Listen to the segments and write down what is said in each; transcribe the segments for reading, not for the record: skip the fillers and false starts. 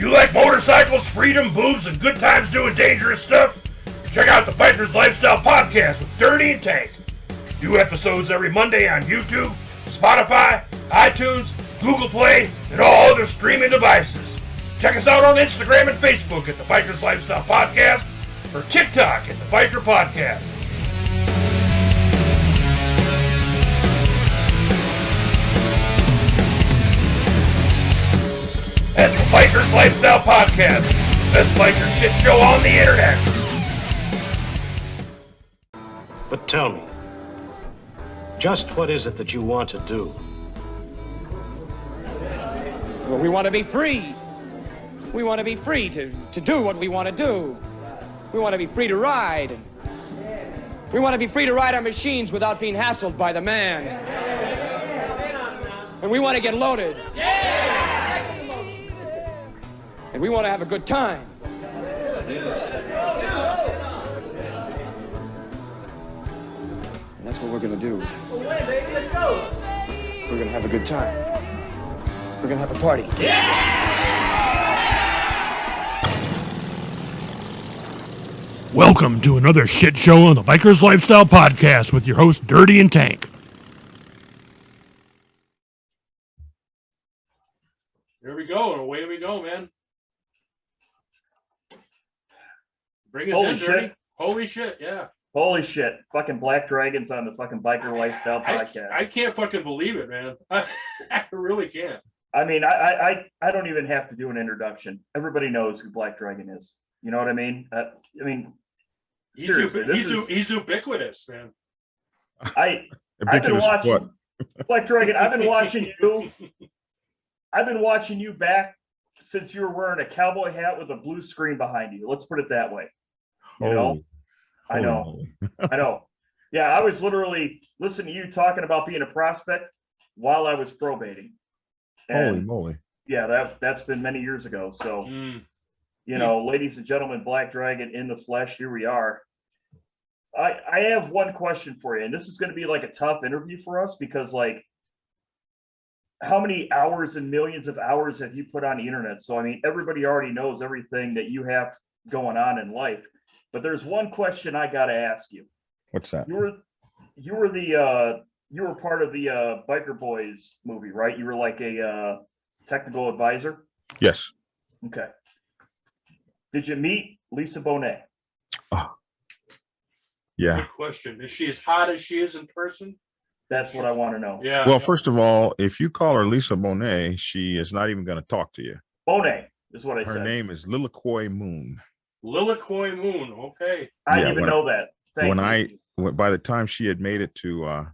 You like motorcycles, freedom, boobs, and good times doing dangerous stuff? Check out the Biker's Lifestyle Podcast with Dirty and Tank. New episodes every Monday on YouTube, Spotify, iTunes, Google Play, and all other streaming devices. Check us out on Instagram and Facebook at the Biker's Lifestyle Podcast or TikTok at the Biker Podcast. That's the Biker's Lifestyle Podcast, best biker shit show on the internet. But tell me, just what is it that you want to do? Well, we want to be free. We want to be free to do what we want to do. We want to be free to ride. We want to be free to ride our machines without being hassled by the man. And we want to get loaded. And we want to have a good time. And that's what we're going to do. We're going to have a good time. We're going to have a party. Welcome to another shit show on the Biker's Lifestyle Podcast with your host, Dirty and Tank. Here we go, and away we go, man. Bring us in, Dirty. Holy shit, yeah. Holy shit. Fucking Black Dragons on the fucking Biker Lifestyle Podcast. I can't fucking believe it, man. I really can't. I mean, I don't even have to do an introduction. Everybody knows who Black Dragon is. You know what I mean? He's ubiquitous, man. I've been watching what? Black Dragon. I've been watching you. I've been watching you back since you were wearing a cowboy hat with a blue screen behind you. Let's put it that way. You know? I know. Yeah, I was literally listening to you talking about being a prospect while I was probating. And holy moly. Yeah, that's been many years ago. So, you know, ladies and gentlemen, Black Dragon in the flesh, here we are. I have one question for you, and this is going to be like a tough interview for us because, like, how many hours and millions of hours have you put on the internet? So, I mean, everybody already knows everything that you have going on in life. But there's one question I got to ask you. What's that? You were part of the Biker Boys movie, right? You were like a technical advisor? Yes. Okay. Did you meet Lisa Bonet? Oh. Yeah. Good question. Is she as hot as she is in person? That's what I want to know. Yeah. Well, first of all, if you call her Lisa Bonet, she is not even going to talk to you. Bonet is what I said. Her name is Lilikoi Moon. Lilikoi Moon. Okay. I didn't even know that. By the time she had made it to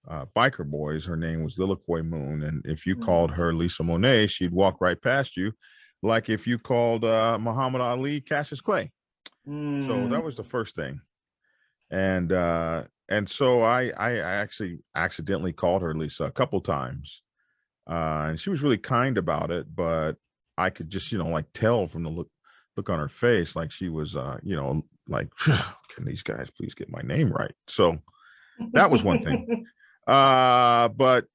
Biker Boys, her name was Lilikoi Moon. And if you called her Lisa Monet, she'd walk right past you. Like if you called Muhammad Ali Cassius Clay. So that was the first thing. And so I actually accidentally called her Lisa a couple times. And she was really kind about it, but I could just, like tell from the look on her face, like she was, like, can these guys please get my name right? So that was one thing. But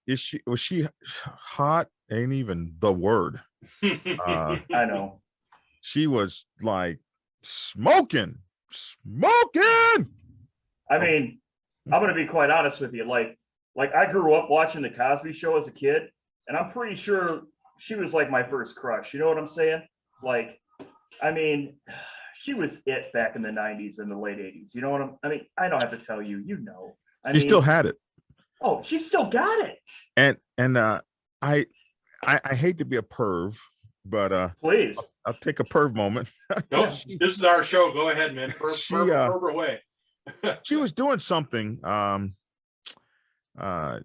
was she hot? Ain't even the word. I know. She was like smoking. I mean, I'm going to be quite honest with you. Like I grew up watching the Cosby Show as a kid, and I'm pretty sure she was like my first crush. You know what I'm saying? Like, I mean, she was it back in the 90s and the late 80s. You know what I mean, I don't have to tell you, She still had it. Oh, she still got it. And I hate to be a perv, but please, I'll take a perv moment. No, this is our show. Go ahead, man. Perv away. She was doing something.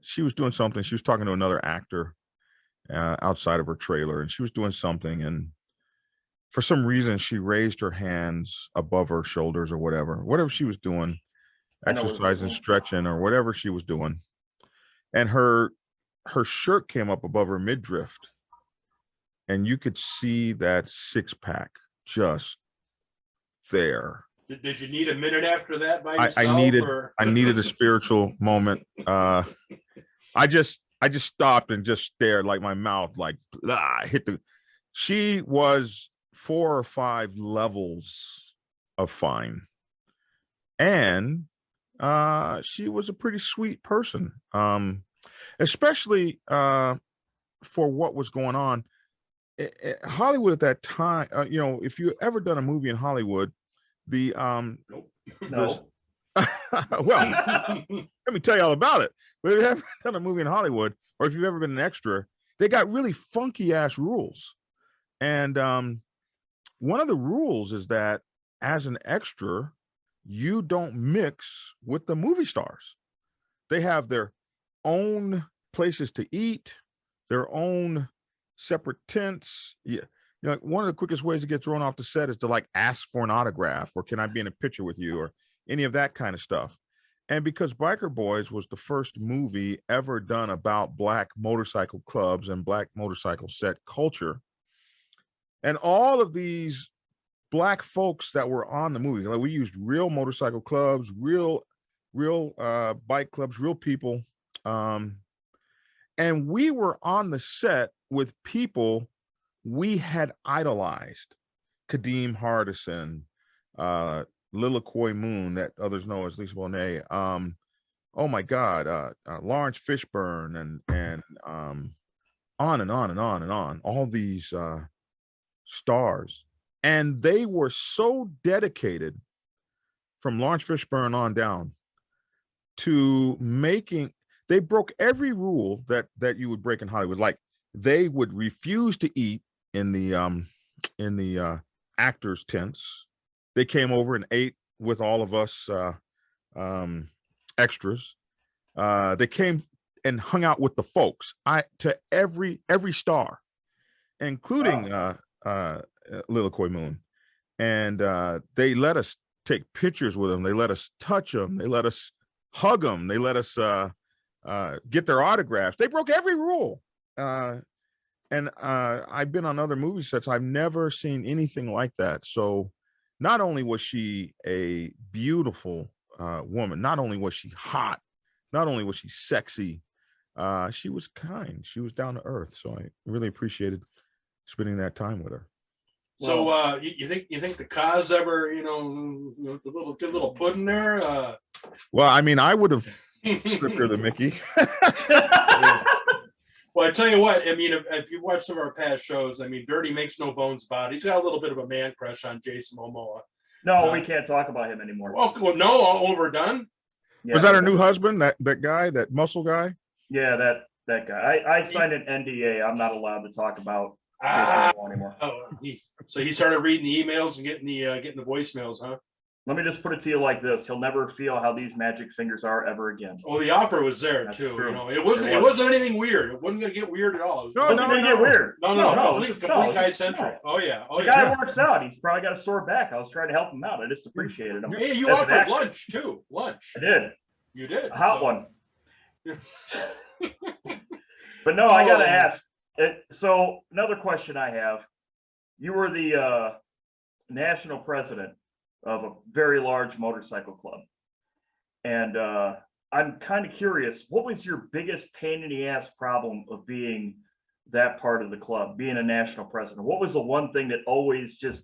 She was doing something. She was talking to another actor outside of her trailer, and she was doing something, and for some reason she raised her hands above her shoulders or whatever she was doing, exercising, stretching, or whatever she was doing, and her shirt came up above her midriff, and you could see that six-pack just there. Did you need a minute after that by yourself? I needed a spiritual moment. I just stopped and just stared, like my mouth, like hit the She was 4 or 5 levels of fine. And she was a pretty sweet person, especially for what was going on. Hollywood at that time, if you ever done a movie in Hollywood, the No. well, let me tell you all about it. But if you've ever done a movie in Hollywood, or if you've ever been an extra, they got really funky ass rules. And one of the rules is that as an extra, you don't mix with the movie stars. They have their own places to eat, their own separate tents. Yeah. One of the quickest ways to get thrown off the set is to like ask for an autograph, or can I be in a picture with you, or any of that kind of stuff. And because Biker Boys was the first movie ever done about Black motorcycle clubs and Black motorcycle set culture, and all of these Black folks that were on the movie, like we used real motorcycle clubs, real bike clubs, real people. And we were on the set with people we had idolized. Kadeem Hardison, Lila Coy Moon, that others know as Lisa Bonet. Oh my God, Lawrence Fishburne, and on and on and on and on. All these stars, and they were so dedicated from Lawrence Fishburne on down to making. They broke every rule that you would break in Hollywood. Like they would refuse to eat in the actors' tents. They came over and ate with all of us extras. They came and hung out with the folks. To every star, including Lila Coy Moon, and they let us take pictures with them. They let us touch them. They let us hug them. They let us get their autographs. They broke every rule. And I've been on other movie sets. I've never seen anything like that. So not only was she a beautiful woman, not only was she hot, not only was she sexy, she was kind. She was down to earth. So I really appreciated spending that time with her. So you think the cause ever, the little pudding there? Well, I mean, I would have slipped her the Mickey. Well, I tell you what, I mean, if you watch some of our past shows, I mean, Dirty makes no bones about it. He's got a little bit of a man crush on Jason Momoa. No, we can't talk about him anymore. Well, no, all we're done. Was that her new husband? That guy, that muscle guy? Yeah, that guy. I signed an NDA. I'm not allowed to talk about Jason Momoa anymore. So he started reading the emails and getting the voicemails, huh? Let me just put it to you like this: he'll never feel how these magic fingers are ever again. Well, the offer was there That's too. true. It wasn't anything weird. It wasn't going to get weird at all. It wasn't going to get weird. No, complete guy centric. Oh yeah. The guy works out. He's probably got a sore back. I was trying to help him out. I just appreciated him. Hey, you offered lunch too. Lunch. I did. You did. A hot one. But no, I got to ask. So another question I have: you were the national president of a very large motorcycle club, and I'm kind of curious, what was your biggest pain in the ass problem of being that part of the club, being a national president? What was the one thing that always just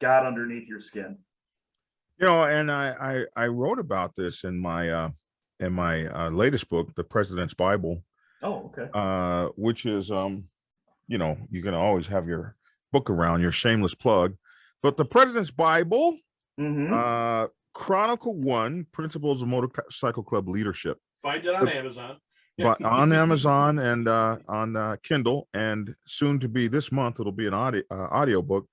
got underneath your skin? And I wrote about this in my latest book, The President's Bible. Oh, okay. Which is you can always have your book around, your shameless plug, but The President's Bible. Mm-hmm. Chronicle 1, Principles of Motorcycle Club Leadership. Find it on Amazon. But on Amazon and on Kindle, and soon to be this month, it'll be an audio book.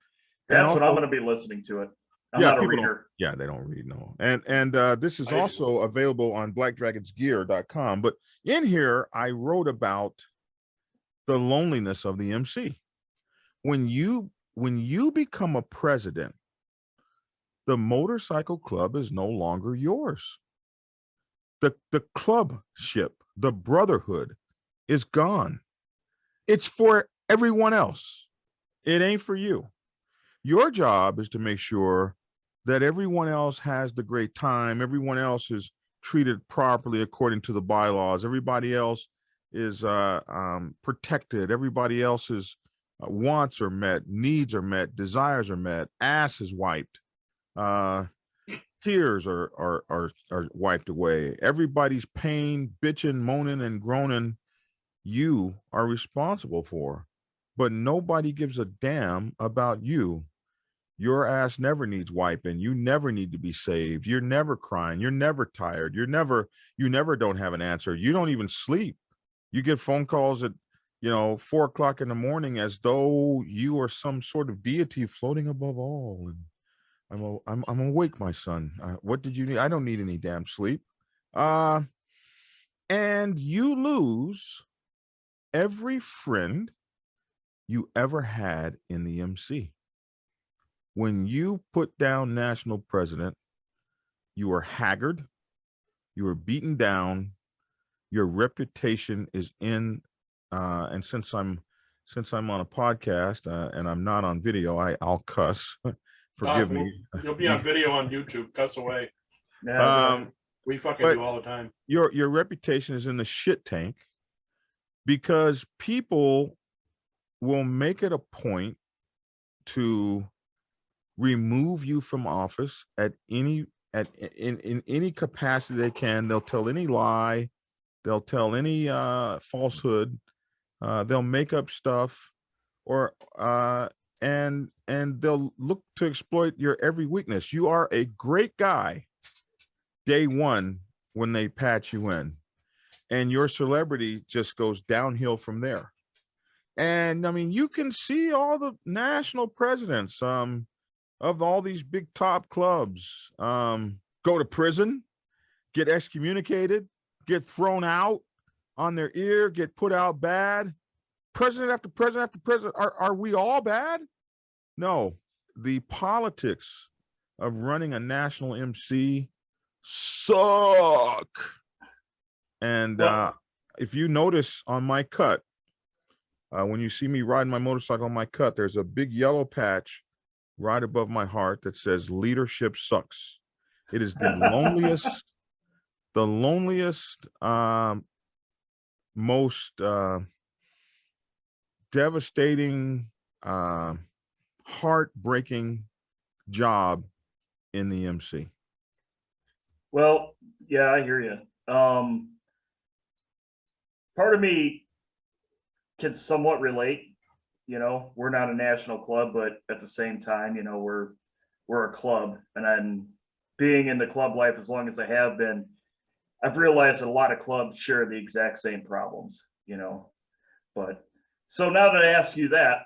That's what I'm going to be listening to it. I'm not a reader. Yeah, they don't read, no. And this is also available on blackdragonsgear.com. But in here, I wrote about the loneliness of the MC. When you become a president, the motorcycle club is no longer yours. The clubship, the brotherhood is gone. It's for everyone else. It ain't for you. Your job is to make sure that everyone else has the great time. Everyone else is treated properly according to the bylaws. Everybody else is protected. Everybody else is wants are met, needs are met, desires are met, ass is wiped, tears are wiped away. Everybody's pain, bitching, moaning, and groaning, you are responsible for. But nobody gives a damn about you. Your ass never needs wiping. You never need to be saved. You're never crying. You're never tired. You never don't have an answer. You don't even sleep. You get phone calls at 4 o'clock in the morning as though you are some sort of deity floating above all. And I'm awake, my son. What did you need? I don't need any damn sleep. And you lose every friend you ever had in the MC. When you put down national president, you are haggard, you are beaten down, your reputation is in, and since I'm on a podcast and I'm not on video, I'll cuss. Forgive me. You'll be on video on YouTube. Cuss away. We fucking do all the time. Your reputation is in the shit tank because people will make it a point to remove you from office in any capacity they can. They'll tell any lie, they'll tell any falsehood, they'll make up stuff, or and they'll look to exploit your every weakness. You are a great guy day one when they patch you in, and your celebrity just goes downhill from there. And I mean, you can see all the national presidents of all these big top clubs go to prison, get excommunicated, get thrown out on their ear, get put out bad. President after president after president. Are we all bad? No. The politics of running a national MC suck. And if you notice on my cut, when you see me riding my motorcycle on my cut, there's a big yellow patch right above my heart that says leadership sucks. It is the loneliest, most devastating, heartbreaking job in the MC. Well, yeah, I hear you. Part of me can somewhat relate. We're not a national club, but at the same time, we're a club. And then being in the club life as long as I have been, I've realized that a lot of clubs share the exact same problems, But so now that I ask you that,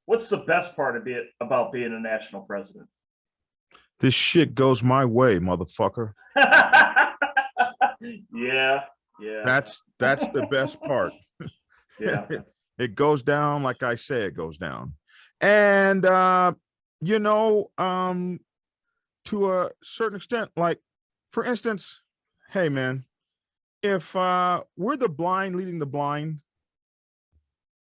what's the best part about being a national president? This shit goes my way, motherfucker. Yeah. That's the best part. Yeah. It goes down like I say it goes down. And to a certain extent, like for instance, hey man, if we're the blind leading the blind,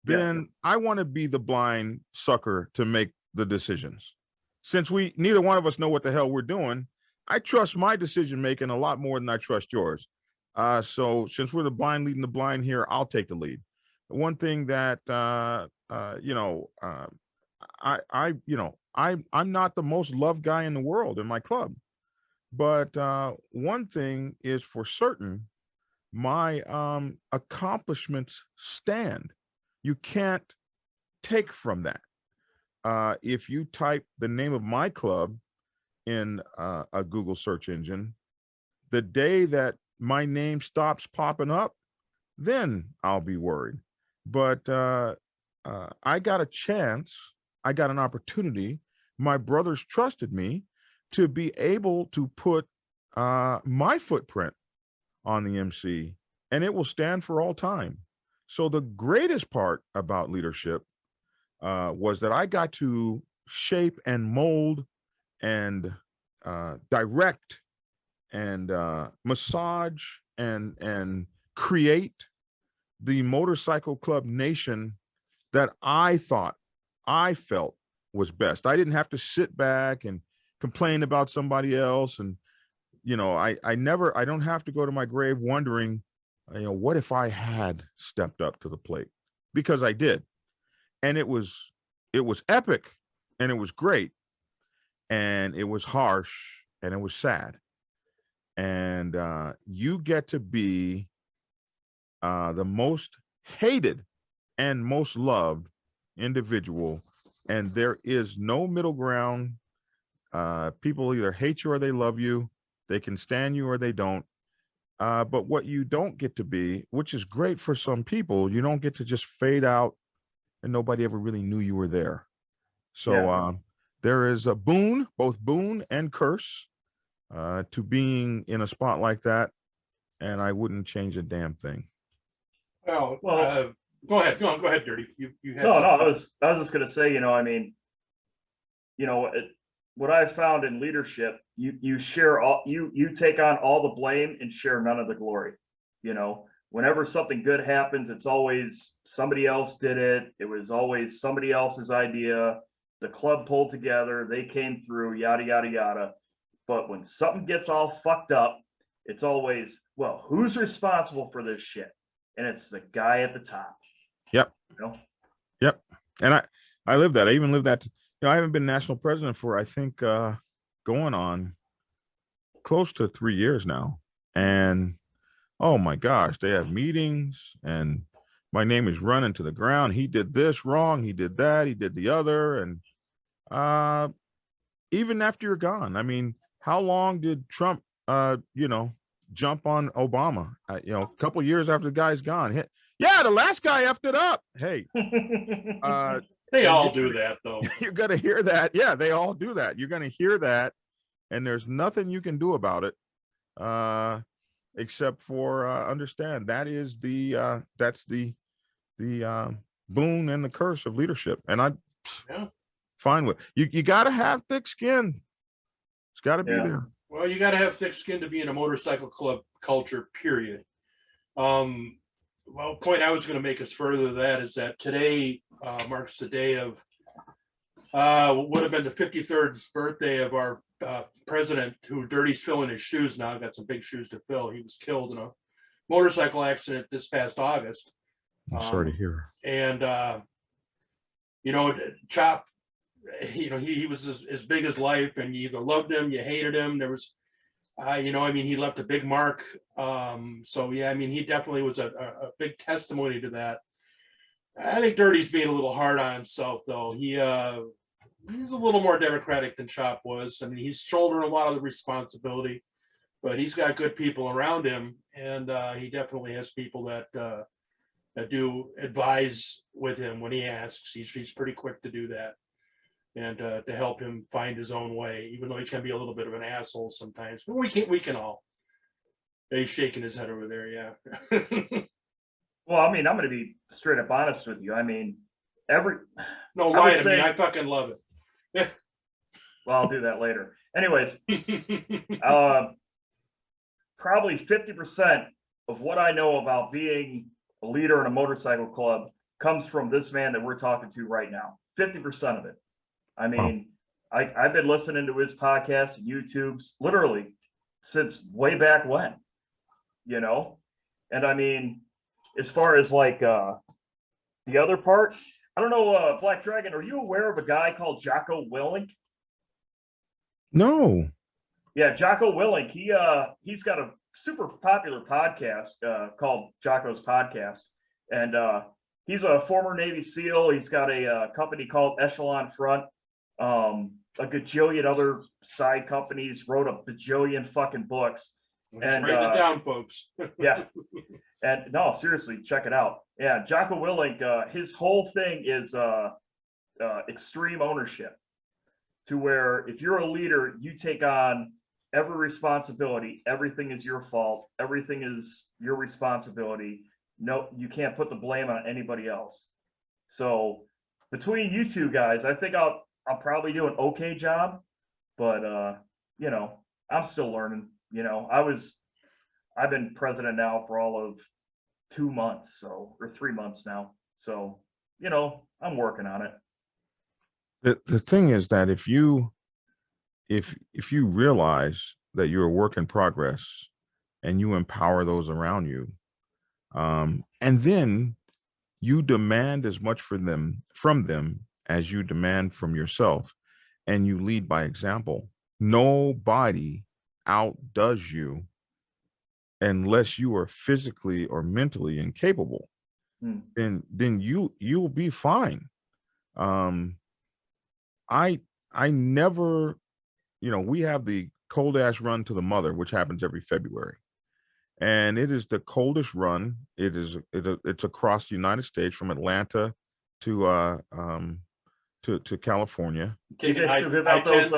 then I want to be the blind sucker to make the decisions. Since neither one of us know what the hell we're doing, I trust my decision making a lot more than I trust yours. So since we're the blind leading the blind here, I'll take the lead. One thing that I'm not the most loved guy in the world in my club, but one thing is for certain, my accomplishments stand. You can't take from that. If you type the name of my club in a Google search engine, the day that my name stops popping up, then I'll be worried. But I got a chance, I got an opportunity. My brothers trusted me to be able to put my footprint on the MC, and it will stand for all time. So the greatest part about leadership was that I got to shape and mold and direct and massage and create the motorcycle club nation that I felt was best. I didn't have to sit back and complain about somebody else. And, I don't have to go to my grave wondering, what if I had stepped up to the plate? Because I did. and it was epic, and it was great, and it was harsh, and it was sad. And you get to be the most hated and most loved individual, and there is no middle ground. People either hate you or they love you. They can stand you or they don't. But what you don't get to be, which is great for some people, you don't get to just fade out and nobody ever really knew you were there. So there is a boon, both boon and curse, to being in a spot like that. And I wouldn't change a damn thing. Well, go ahead, Dirty. You had no, something. I was just gonna say, I mean, what I've found in leadership, you share all, you take on all the blame and share none of the glory. Whenever something good happens, it's always somebody else did it. It was always somebody else's idea. The club pulled together, they came through, yada yada yada. But when something gets all fucked up, it's always, well, who's responsible for this shit? And it's the guy at the top. Yep. Yep. And I live that. I even live that. I haven't been national president for, I think, going on close to 3 years now. And oh my gosh, they have meetings and my name is running to the ground. He did this wrong. He did that. He did the other. And even after you're gone, I mean, how long did Trump, jump on Obama? A couple years after the guy's gone. Yeah, the last guy effed it up. Hey, they all do that, though. You're going to hear that. Yeah, they all do that. You're going to hear that. And there's nothing you can do about it, except for understand that is that's the boon and the curse of leadership. And I'm fine with you got to have thick skin. It's got to be there. Well, you got to have thick skin to be in a motorcycle club culture, period. Well, point I was going to make as further to that is that today marks the day of would have been the 53rd birthday of our president, who Dirty's filling his shoes now. Got some big shoes to fill. He was killed in a motorcycle accident this past August. I'm sorry to hear. And Chop, he was as big as life, and you either loved him, you hated him. There was, he left a big mark. So yeah, I mean, he definitely was a big testimony to that. I think Dirty's being a little hard on himself, though. He's a little more democratic than Chop was. I mean, he's shouldering a lot of the responsibility, but he's got good people around him, and he definitely has people that do advise with him when he asks. He's pretty quick to do that and to help him find his own way, even though he can be a little bit of an asshole sometimes. But we can all. He's shaking his head over there, yeah. Well, I mean, I'm going to be straight up honest with you. I mean, no, lie to me. I fucking love it. Well, I'll do that later. Anyways, probably 50% of what I know about being a leader in a motorcycle club comes from this man that we're talking to right now. 50% of it. I mean, I've been listening to his podcast and YouTubes literally since way back when, and I mean, as far as like the other part, I don't know, Black Dragon, are you aware of a guy called Jocko Willink? No. Yeah, Jocko Willink. He's got a super popular podcast called Jocko's Podcast, and he's a former Navy SEAL. He's got a company called Echelon Front. A gajillion other side companies, wrote a bajillion fucking books. And write it down, folks. Yeah. And no, seriously, check it out. Yeah, Jocko Willink, his whole thing is extreme ownership, to where if you're a leader, you take on every responsibility. Everything is your fault. Everything is your responsibility. No, you can't put the blame on anybody else. So between you two guys, I think I'll probably do an okay job, but I'm still learning. I've been president now for all of 2 months, or 3 months now. So, I'm working on it. The thing is that if you realize that you're a work in progress and you empower those around you, and then You demand as much from them as you demand from yourself, and you lead by example. Nobody outdoes you unless you are physically or mentally incapable. Then you'll be fine. um I never, we have the cold ash run to the mother, which happens every February, and it is the coldest run. It's across the United States from Atlanta to to California. You Taking guys still give I out those,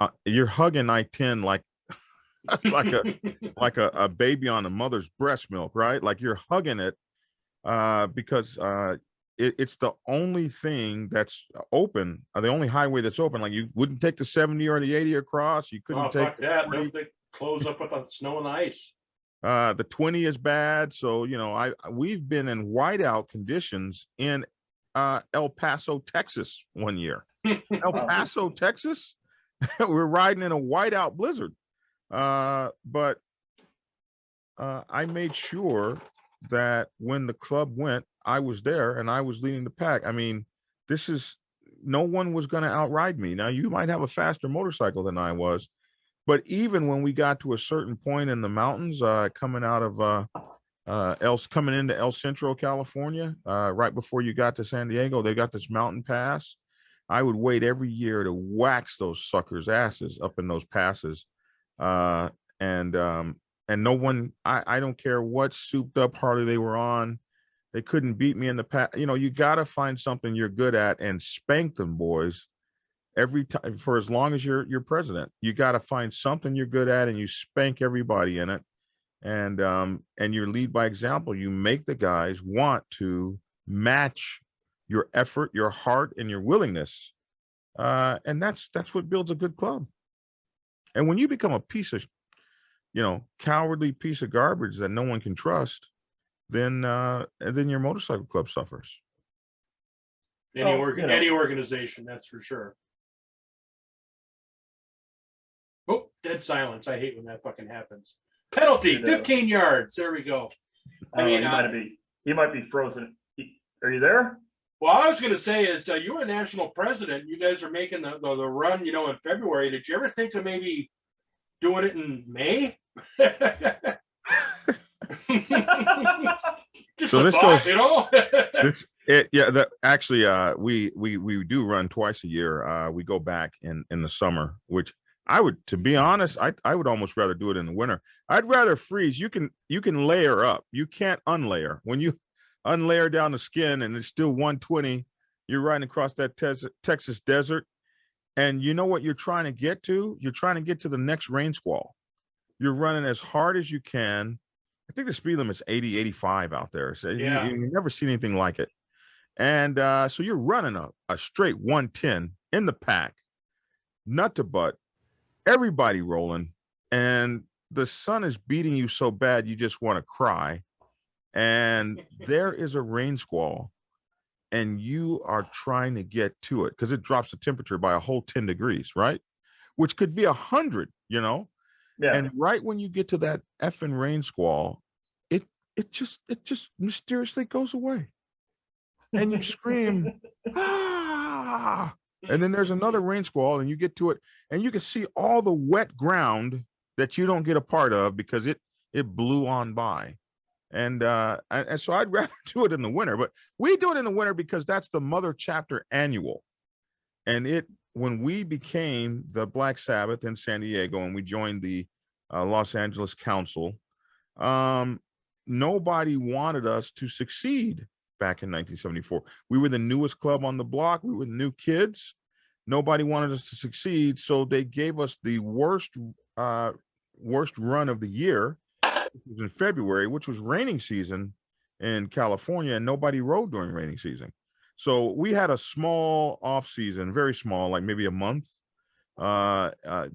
10. You're hugging I-10 like like a baby on a mother's breast milk, right? Like you're hugging it, because it's the only thing that's open, the only highway that's open. Like you wouldn't take the 70 or the 80 across. You couldn't Oh, take fuck that. 40. They close up with the snow and the ice. The 20 is bad. So, we've been in whiteout conditions in El Paso, Texas one year. El Paso, Texas, we're riding in a whiteout blizzard. But I made sure that when the club went, I was there and I was leading the pack. I mean, no one was going to outride me. Now, you might have a faster motorcycle than I was, but even when we got to a certain point in the mountains, coming out of coming into El Centro, California, right before you got to San Diego, they got this mountain pass. I would wait every year to wax those suckers' asses up in those passes. And no one, I don't care what souped up Harley they were on, they couldn't beat me in the past. You got to find something you're good at and spank them, boys. Every time, for as long as you're president, you got to find something you're good at and you spank everybody in it. And you lead by example. You make the guys want to match your effort, your heart, and your willingness. And that's what builds a good club. And when you become a piece of, cowardly piece of garbage that no one can trust, then your motorcycle club suffers. Any organization, that's for sure. Oh, dead silence. I hate when that fucking happens. Penalty, 15 yards. There we go. He might be frozen. Are you there? Well, I was going to say is you were a national president. You guys are making the run, in February. Did you ever think of maybe doing it in May? Just so a this thought, goes, we do run twice a year. We go back in the summer, which to be honest, I would almost rather do it in the winter. I'd rather freeze. You can layer up. You can't unlayer. When you unlayer down the skin and it's still 120, you're riding across that Texas desert. And you know what you're trying to get to? You're trying to get to the next rain squall. You're running as hard as you can. I think the speed limit's 80, 85 out there. So yeah. you never see anything like it. And so you're running a straight 110 in the pack, nut to butt, everybody rolling. And the sun is beating you so bad you just want to cry. And there is a rain squall. And you are trying to get to it because it drops the temperature by a whole 10 degrees, right? Which could be 100, Yeah. And right when you get to that effing rain squall, it just mysteriously goes away. And you scream, ah! And then there's another rain squall and you get to it and you can see all the wet ground that you don't get a part of because it blew on by. And so I'd rather do it in the winter, but we do it in the winter because that's the Mother Chapter annual. And when we became the Black Sabbath in San Diego and we joined the Los Angeles Council, nobody wanted us to succeed back in 1974. We were the newest club on the block. We were the new kids. Nobody wanted us to succeed. So they gave us the worst run of the year. It was in February, which was raining season in California, and nobody rode during raining season. So we had a small off season, very small, like maybe a month,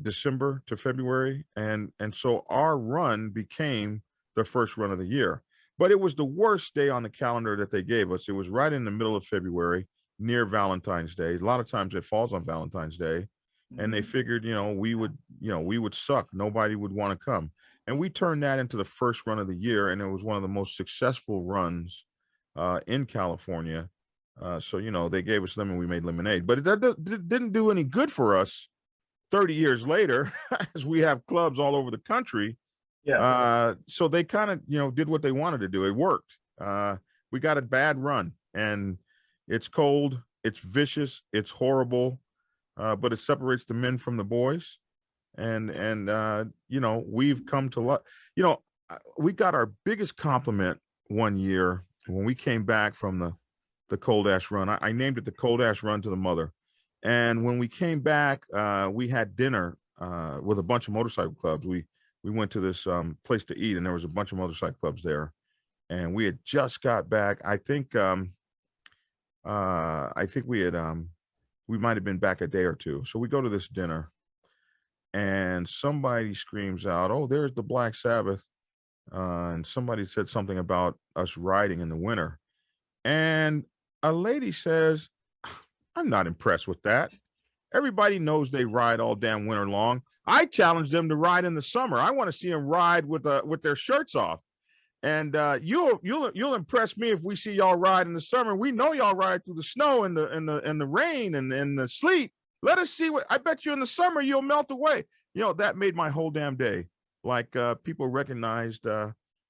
December to February. And so our run became the first run of the year, but it was the worst day on the calendar that they gave us. It was right in the middle of February, near Valentine's Day. A lot of times it falls on Valentine's Day. And they figured, we would suck. Nobody would want to come. And we turned that into the first run of the year. And it was one of the most successful runs in California. So, you know, they gave us lemon, we made lemonade, but didn't do any good for us 30 years later, as we have clubs all over the country. Yeah. So they kind of, you know, did what they wanted to do. It worked. We got a bad run, and it's cold, it's vicious, it's horrible, but it separates the men from the boys. And you know, we've come to love, you know, we got our biggest compliment one year when we came back from the Cold Ash Run. I named it the Cold Ash Run to the Mother. And when we came back, we had dinner with a bunch of motorcycle clubs. We went to this place to eat, and there was a bunch of motorcycle clubs there. And we had just got back. I think we might have been back a day or two. So we go to this dinner, and somebody screams out, "Oh, there's the Black Sabbath." And somebody said something about us riding in the winter. And a lady says, "I'm not impressed with that. Everybody knows they ride all damn winter long. I challenge them to ride in the summer. I want to see them ride with their shirts off. And you'll impress me if we see y'all ride in the summer. We know y'all ride through the snow and the rain and the sleet. Let us see what I bet you in the summer you'll melt away." You know, that made my whole damn day. Like people recognized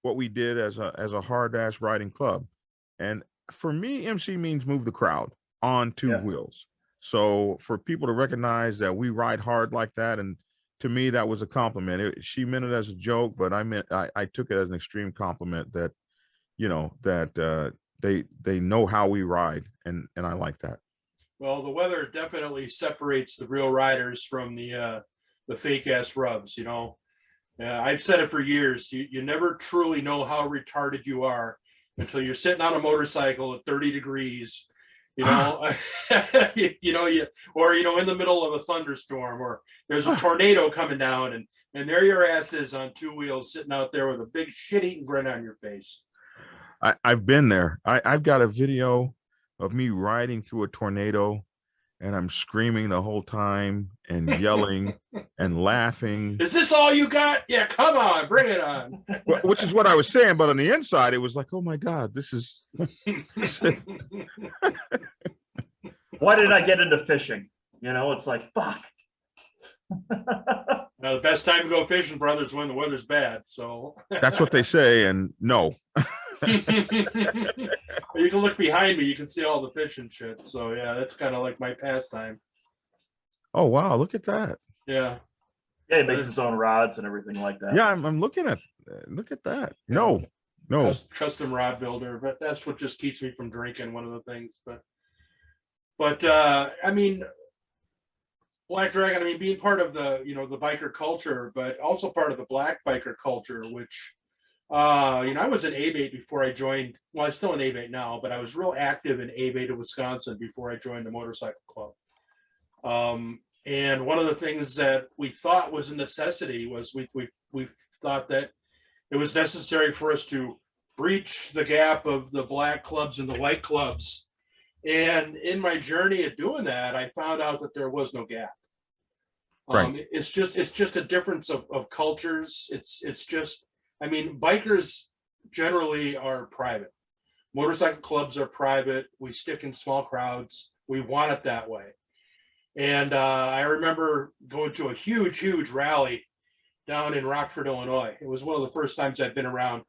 what we did as a hard ass riding club. And for me, MC means move the crowd on two wheels. So for people to recognize that we ride hard like that, and to me, that was a compliment. She meant it as a joke, but I took it as an extreme compliment that, you know, that they know how we ride, and I like that. Well, the weather definitely separates the real riders from the fake ass rubs. You know, I've said it for years. You never truly know how retarded you are until you're sitting on a motorcycle at 30 degrees. You know, or in the middle of a thunderstorm, or there's a tornado coming down, and there your ass is on two wheels sitting out there with a big shit-eating grin on your face. I've been there. I've got a video of me riding through a tornado, and I'm screaming the whole time and yelling and laughing. Is this all you got? Yeah, come on, bring it on. Which is what I was saying, but on the inside, it was like, oh my God, this is. Why did I get into fishing? You know, it's like, fuck. Now, the best time to go fishing, brother, is when the weather's bad. So that's what they say, and no. You can look behind me, you can see all the fish and shit. So yeah, that's kind of like my pastime. Oh wow, look at that. Yeah. Yeah, he makes his own rods and everything like that. Yeah, I'm looking at. Look at that. No. Custom rod builder, but that's what just keeps me from drinking. One of the things, but I mean, Black Dragon. I mean, being part of the the biker culture, but also part of the black biker culture, which I was in A-Bait before I joined. Well, I'm still in A-Bait now, but I was real active in A-Bait of Wisconsin before I joined the motorcycle club. And one of the things that we thought was a necessity was we thought that it was necessary for us to breach the gap of the black clubs and the white clubs. And in my journey of doing that, I found out that there was no gap. Right. It's just a difference of cultures. It's just, I mean, bikers generally are private. Motorcycle clubs are private. We stick in small crowds. We want it that way. And I remember going to a huge rally down in Rockford, Illinois. It was one of the first times I'd been around.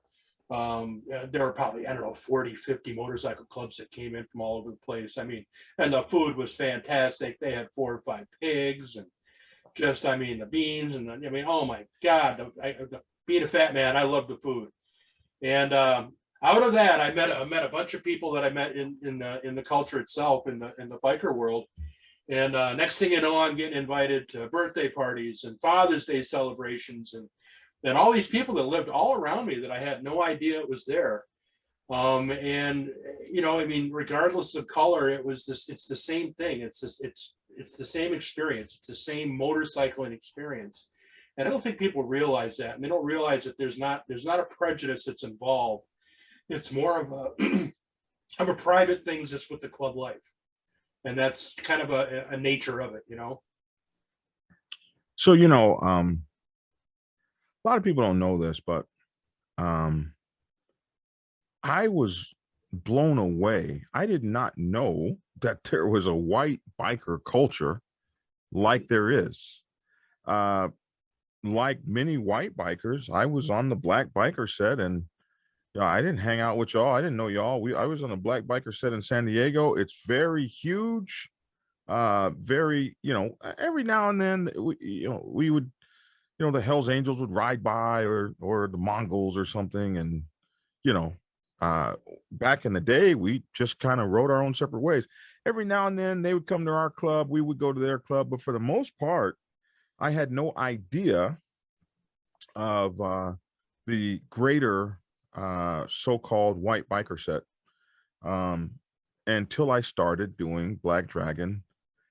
There were probably, 40, 50 motorcycle clubs that came in from all over the place. I mean, and the food was fantastic. They had 4 or 5 pigs and just, the beans. And oh my God, being a fat man, I love the food. And out of that, I met a bunch of people that I met in the culture itself, in the biker world. And next thing you know, I'm getting invited to birthday parties and Father's Day celebrations, and all these people that lived all around me that I had no idea it was there. And regardless of color, it's the same thing. It's the same experience. It's the same motorcycling experience. And I don't think people realize that, and they don't realize that there's not a prejudice that's involved. It's more of a private thing that's with the club life. And that's kind of a nature of it, So, a lot of people don't know this, but I was blown away. I did not know that there was a white biker culture like there is. Uh, like many white bikers, I was on the black biker set, and I didn't hang out with y'all. I didn't know y'all. I was on a black biker set in San Diego. It's very huge. Very, every now and then, we would, the Hells Angels would ride by, or the Mongols or something, and you know, uh, back in the day, we just kind of rode our own separate ways. Every now and then, they would come to our club. We would go to their club, but for the most part, I had no idea of the greater so-called white biker set until I started doing Black Dragon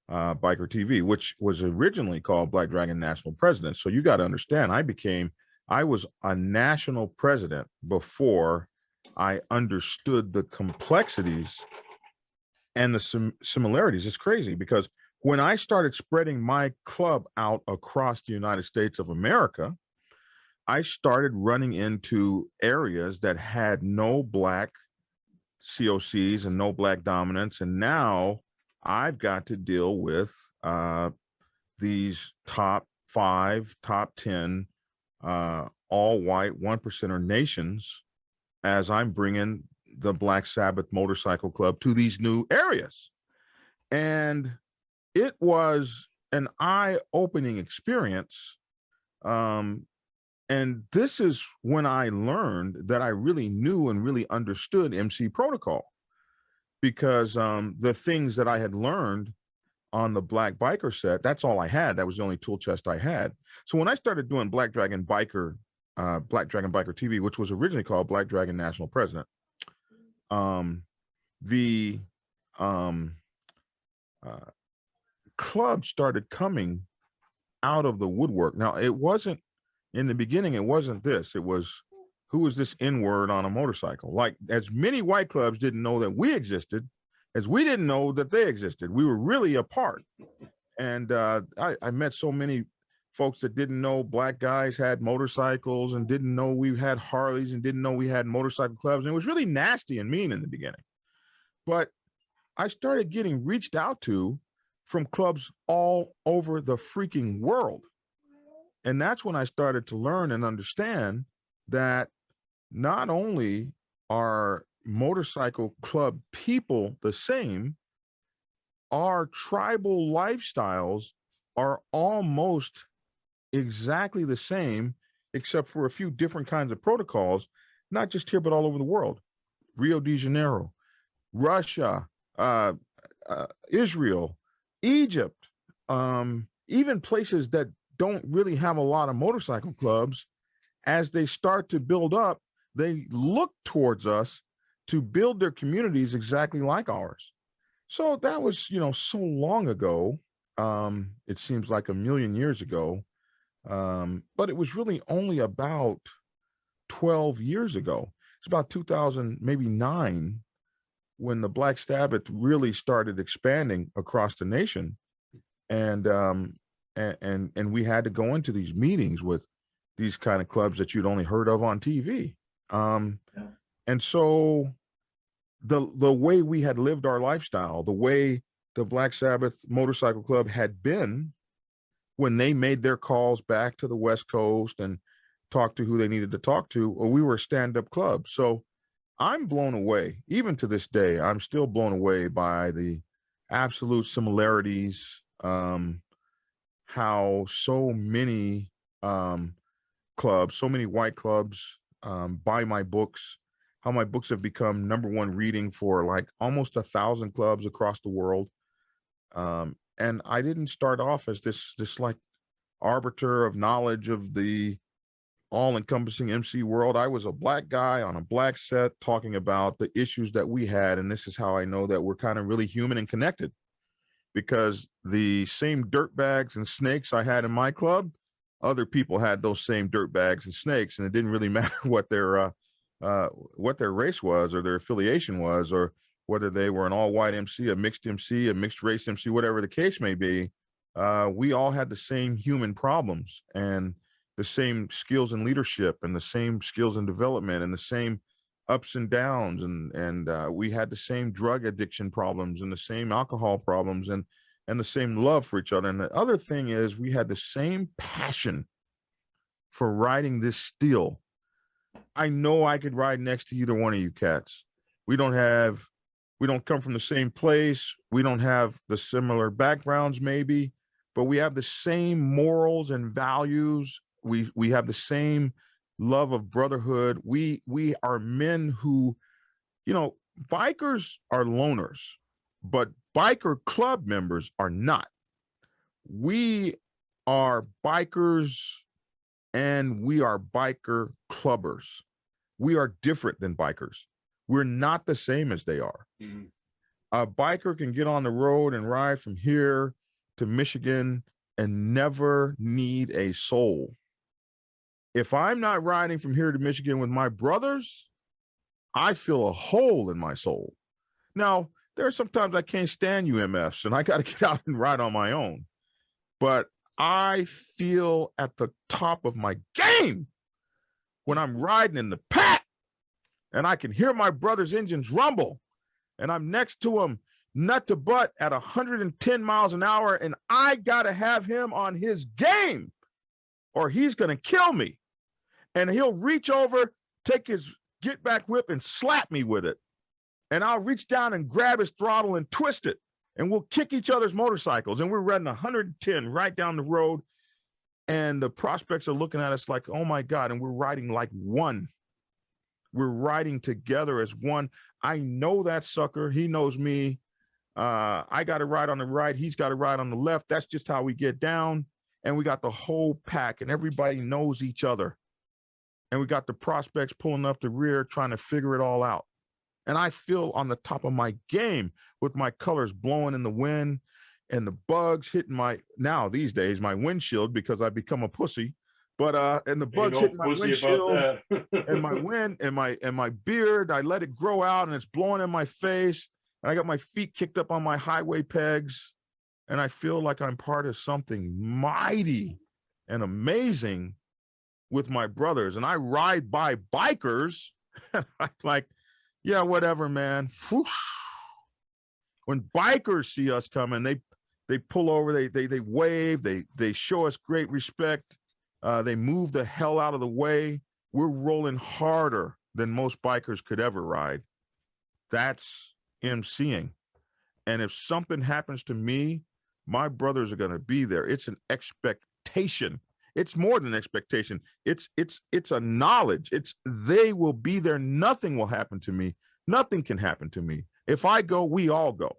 Biker TV, which was originally called Black Dragon National President. So you got to understand, I was a national president before I understood the complexities and the similarities. It's crazy because when I started spreading my club out across the United States of America, I started running into areas that had no black COCs and no black dominance. And now I've got to deal with these top 5, top 10, all white 1%er nations as I'm bringing the Black Sabbath Motorcycle Club to these new areas. And it was an eye-opening experience. And this is when I learned that I really knew and really understood MC protocol, because the things that I had learned on the Black Biker set, that's all I had. That was the only tool chest I had. So when I started doing Black Dragon Biker TV, which was originally called Black Dragon National President, the club started coming out of the woodwork. Now, it wasn't, in the beginning, it wasn't this. It was, who is this N-word on a motorcycle? Like, as many white clubs didn't know that we existed, as we didn't know that they existed. We were really apart. And I met so many folks that didn't know black guys had motorcycles and didn't know we had Harleys and didn't know we had motorcycle clubs. And it was really nasty and mean in the beginning. But I started getting reached out to from clubs all over the freaking world. And that's when I started to learn and understand that not only are motorcycle club people the same, our tribal lifestyles are almost exactly the same, except for a few different kinds of protocols, not just here, but all over the world. Rio de Janeiro, Russia, Israel, Egypt, even places that don't really have a lot of motorcycle clubs, as they start to build up, they look towards us to build their communities exactly like ours. So that was, so long ago. It seems like a million years ago. But it was really only about 12 years ago. It's about 2000, maybe 9, when the Black Sabbath really started expanding across the nation. And we had to go into these meetings with these kind of clubs that you'd only heard of on TV. And so the way we had lived our lifestyle, the way the Black Sabbath Motorcycle Club had been when they made their calls back to the West Coast and talked to who they needed to talk to, or we were a stand-up club. So I'm blown away. Even to this day, I'm still blown away by the absolute similarities, how so many clubs, so many white clubs buy my books, how my books have become #1 reading for like almost 1,000 clubs across the world. And I didn't start off as this like arbiter of knowledge of the all-encompassing MC world. I was a black guy on a black set talking about the issues that we had. And this is how I know that we're kind of really human and connected, because the same dirtbags and snakes I had in my club, other people had those same dirtbags and snakes, and it didn't really matter what their race was or their affiliation was, or whether they were an all-white MC, a mixed race MC, whatever the case may be. We all had the same human problems and the same skills in leadership and the same skills in development and the same ups and downs, and we had the same drug addiction problems and the same alcohol problems and the same love for each other. And the other thing is we had the same passion for riding this steel. I know I could ride next to either one of you cats. We don't come from the same place. We don't have the similar backgrounds maybe, but we have the same morals and values. We have the same love of brotherhood. We are men who, bikers are loners, but biker club members are not. We are bikers and we are biker clubbers. We are different than bikers. We're not the same as they are. Mm-hmm. A biker can get on the road and ride from here to Michigan and never need a soul. If I'm not riding from here to Michigan with my brothers, I feel a hole in my soul. Now, there are sometimes I can't stand UMFs and I got to get out and ride on my own. But I feel at the top of my game when I'm riding in the pack and I can hear my brother's engines rumble and I'm next to him nut to butt at 110 miles an hour and I got to have him on his game or he's going to kill me. And he'll reach over, take his get back whip and slap me with it. And I'll reach down and grab his throttle and twist it. And we'll kick each other's motorcycles. And we're riding 110 right down the road. And the prospects are looking at us like, oh my God. And we're riding like one. We're riding together as one. I know that sucker. He knows me. I got to ride on the right. He's got to ride on the left. That's just how we get down. And we got the whole pack and everybody knows each other. And we got the prospects pulling up the rear, trying to figure it all out. And I feel on the top of my game with my colors blowing in the wind and the bugs hitting now these days, my windshield because I become a pussy. But and the bugs hitting my windshield and my wind and my beard, I let it grow out and it's blowing in my face. And I got my feet kicked up on my highway pegs. And I feel like I'm part of something mighty and amazing with my brothers. And I ride by bikers. And I'm like, yeah, whatever, man. Whoosh. When bikers see us coming, they pull over, they wave, they show us great respect. They move the hell out of the way. We're rolling harder than most bikers could ever ride. That's emceeing. And if something happens to me, my brothers are going to be there. It's an expectation. It's more than expectation. It's a knowledge. They will be there. Nothing will happen to me. Nothing can happen to me. If I go, we all go.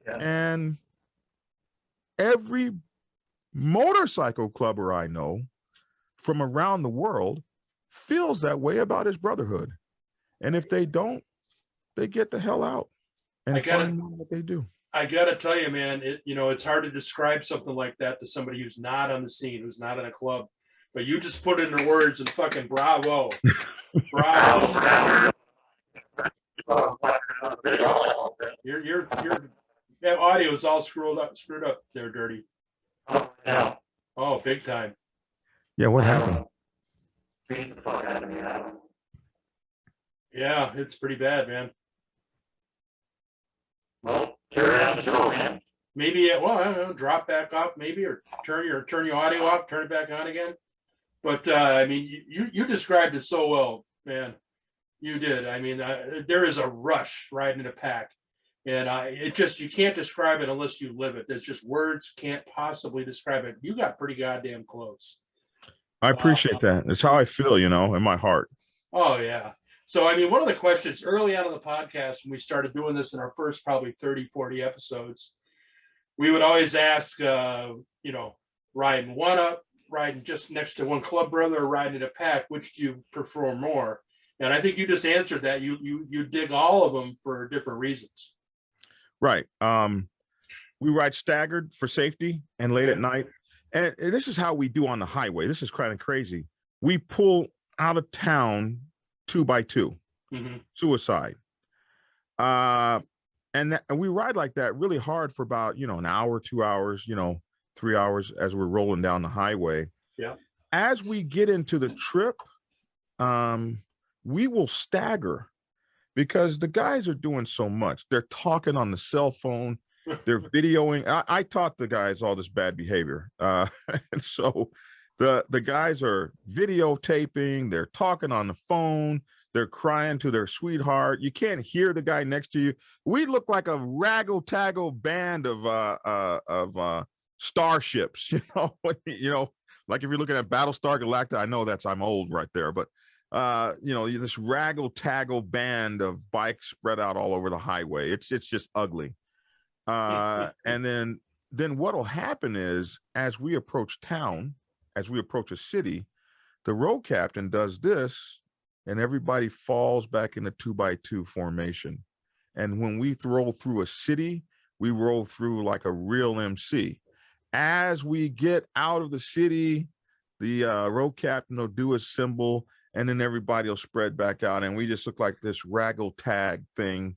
Yeah. And every motorcycle clubber I know from around the world feels that way about his brotherhood. And if they don't, they get the hell out and find out what they do. I gotta tell you, man, it's hard to describe something like that to somebody who's not on the scene, who's not in a club. But you just put it in words and fucking bravo. Bravo. Your that audio is all screwed up there, Dirty. Oh, yeah. Oh, big time. Yeah, what happened? Beat the fuck out of me, Adam. Yeah, it's pretty bad, man. Well, carry on the show, man. Maybe I don't know, drop back up, maybe, or turn your audio off, turn it back on again. But I mean, you described it so well, man. You did. I mean, there is a rush riding in a pack, and you can't describe it unless you live it. There's just words can't possibly describe it. You got pretty goddamn close. I appreciate that. It's how I feel, in my heart. Oh yeah. So, I mean, one of the questions early on in the podcast, when we started doing this in our first probably 30, 40 episodes, we would always ask, riding one up, riding just next to one club brother, or riding in a pack, which do you prefer more? And I think you just answered that. You dig all of them for different reasons. Right. We ride staggered for safety and late at night. And this is how we do on the highway. This is kind of crazy. We pull out of town 2x2, suicide. And we ride like that really hard for about, an hour, 2 hours, 3 hours as we're rolling down the highway. Yeah. As we get into the trip, we will stagger because the guys are doing so much. They're talking on the cell phone, they're videoing. I taught the guys all this bad behavior. And so the guys are videotaping, they're talking on the phone, they're crying to their sweetheart. You can't hear the guy next to you. We look like a raggle-taggle band of starships, like if you're looking at Battlestar Galactica. I know I'm old right there, but this raggle-taggle band of bikes spread out all over the highway. It's just ugly. And then what'll happen is, as we approach town, as we approach a city, the road captain does this, and everybody falls back in the 2x2 formation. And when we roll through a city, we roll through like a real MC. As we get out of the city, the road captain will do a symbol, and then everybody will spread back out, and we just look like this raggle tag thing,